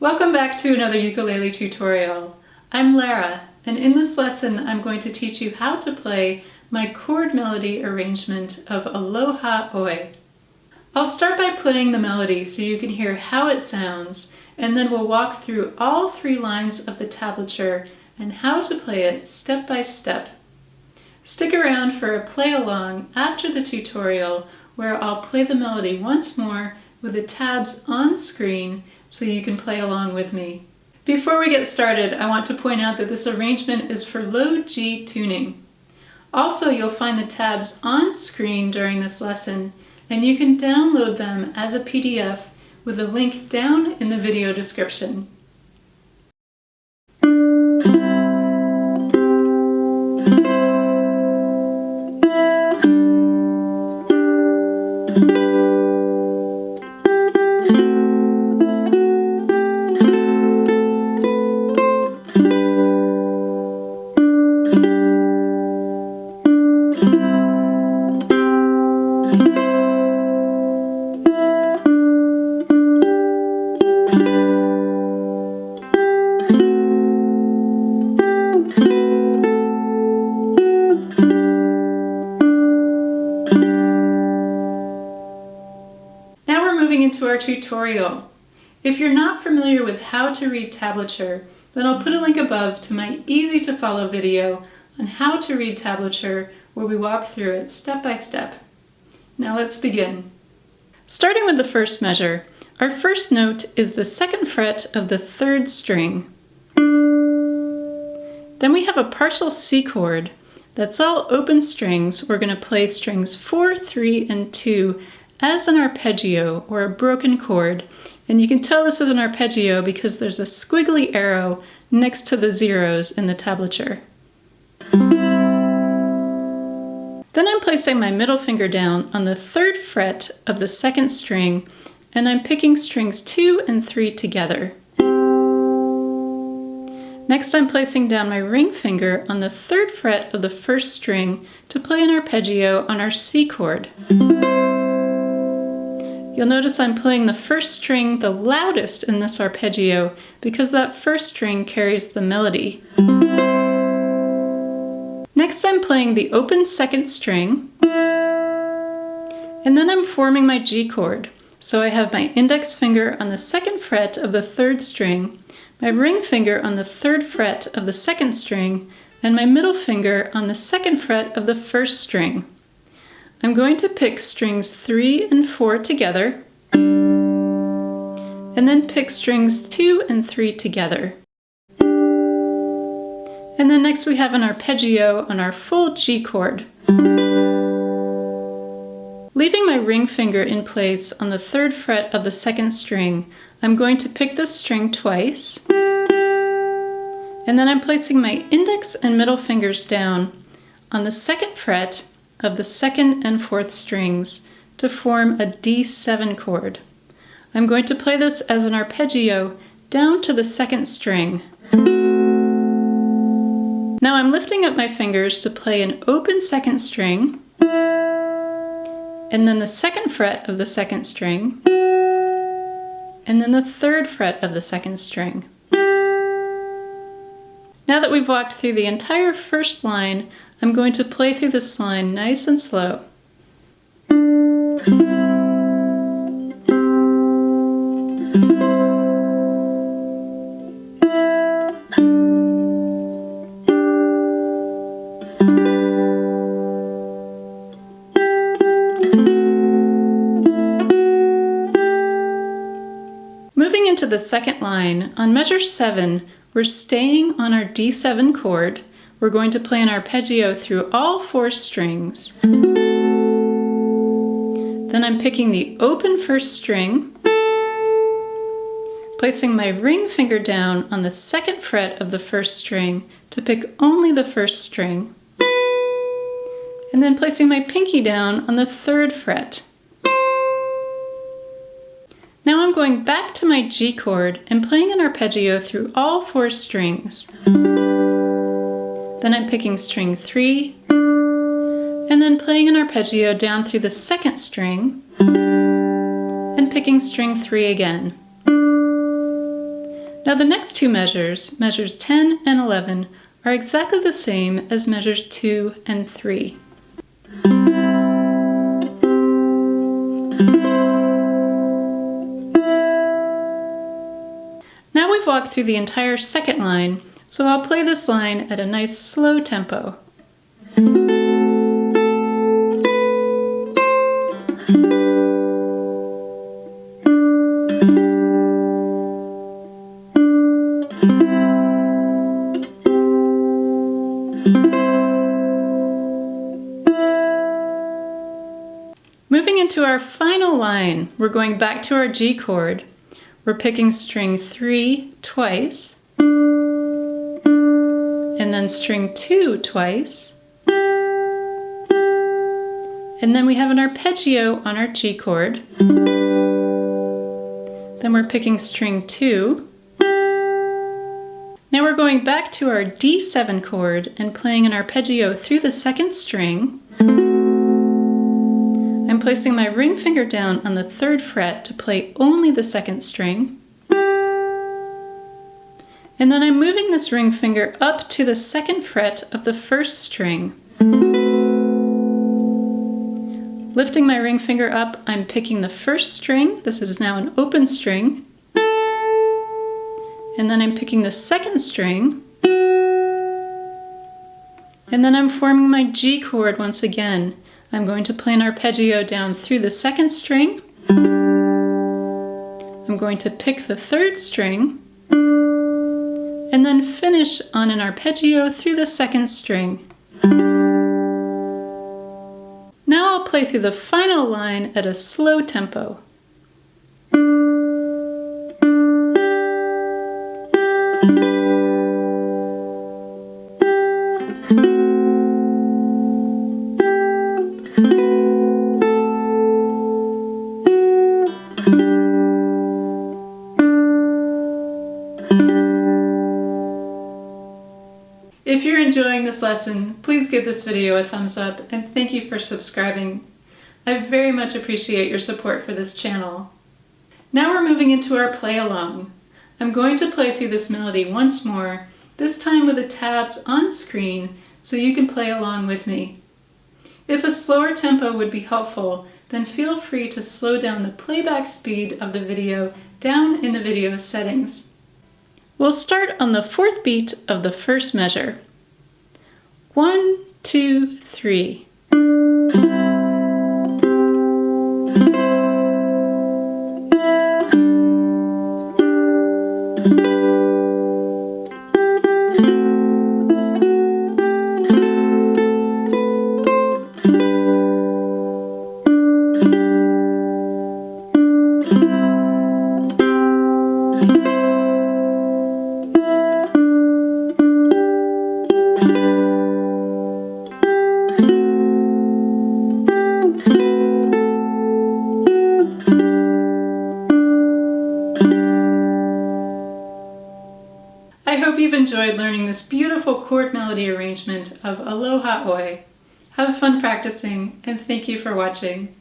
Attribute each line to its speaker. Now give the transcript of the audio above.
Speaker 1: Welcome back to another ukulele tutorial. I'm Lara, and in this lesson I'm going to teach you how to play my chord melody arrangement of Aloha Oe. I'll start by playing the melody so you can hear how it sounds, and then we'll walk through all 3 lines of the tablature and how to play it step by step. Stick around for a play along after the tutorial where I'll play the melody once more with the tabs on screen so you can play along with me. Before we get started, I want to point out that this arrangement is for low G tuning. Also, you'll find the tabs on screen during this lesson, and you can download them as a PDF with a link down in the video description. Into our tutorial. If you're not familiar with how to read tablature, then I'll put a link above to my easy to follow video on how to read tablature where we walk through it step by step. Now let's begin. Starting with the first measure, our first note is the 2nd fret of the 3rd string. Then we have a partial C chord that's all open strings. We're going to play strings 4, 3, and 2 as an arpeggio or a broken chord, and you can tell this is an arpeggio because there's a squiggly arrow next to the zeros in the tablature. Then I'm placing my middle finger down on the 3rd fret of the 2nd string, and I'm picking strings 2 and 3 together. Next I'm placing down my ring finger on the 3rd fret of the 1st string to play an arpeggio on our C chord. You'll notice I'm playing the 1st string the loudest in this arpeggio because that 1st string carries the melody. Next I'm playing the open 2nd string, and then I'm forming my G chord. So I have my index finger on the 2nd fret of the 3rd string, my ring finger on the 3rd fret of the 2nd string, and my middle finger on the 2nd fret of the 1st string. I'm going to pick strings 3 and 4 together, and then pick strings 2 and 3 together. And then next we have an arpeggio on our full G chord. Leaving my ring finger in place on the 3rd fret of the 2nd string, I'm going to pick this string twice, and then I'm placing my index and middle fingers down on the 2nd fret of the 2nd and 4th strings to form a D7 chord. I'm going to play this as an arpeggio down to the 2nd string. Now I'm lifting up my fingers to play an open 2nd string, and then the 2nd fret of the 2nd string, and then the 3rd fret of the 2nd string. Now that we've walked through the entire first line, I'm going to play through this line nice and slow. Moving into the 2nd line, on measure 7, we're staying on our D7 chord. We're going to play an arpeggio through all 4 strings. Then I'm picking the open 1st string, placing my ring finger down on the 2nd fret of the 1st string to pick only the 1st string, and then placing my pinky down on the 3rd fret. Now I'm going back to my G chord and playing an arpeggio through all 4 strings. Then I'm picking string 3, and then playing an arpeggio down through the 2nd string, and picking string 3 again. Now the next two measures, measures 10 and 11, are exactly the same as measures 2 and 3. Now we've walked through the entire second line, so I'll play this line at a nice slow tempo. Moving into our final line, we're going back to our G chord. We're picking string 3 twice, and then string 2 twice, and then we have an arpeggio on our G chord. Then we're picking string 2. Now we're going back to our D7 chord and playing an arpeggio through the second string. I'm placing my ring finger down on the 3rd fret to play only the 2nd string. And then I'm moving this ring finger up to the 2nd fret of the 1st string. Lifting my ring finger up, I'm picking the 1st string. This is now an open string. And then I'm picking the 2nd string. And then I'm forming my G chord once again. I'm going to play an arpeggio down through the 2nd string. I'm going to pick the 3rd string, and then finish on an arpeggio through the 2nd string. Now I'll play through the final line at a slow tempo. If you're enjoying this lesson, please give this video a thumbs up and thank you for subscribing. I very much appreciate your support for this channel. Now we're moving into our play along. I'm going to play through this melody once more, this time with the tabs on screen so you can play along with me. If a slower tempo would be helpful, then feel free to slow down the playback speed of the video down in the video settings. We'll start on the 4th beat of the 1st measure. 1, 2, 3. I hope you've enjoyed learning this beautiful chord melody arrangement of Aloha Oe. Have fun practicing, and thank you for watching.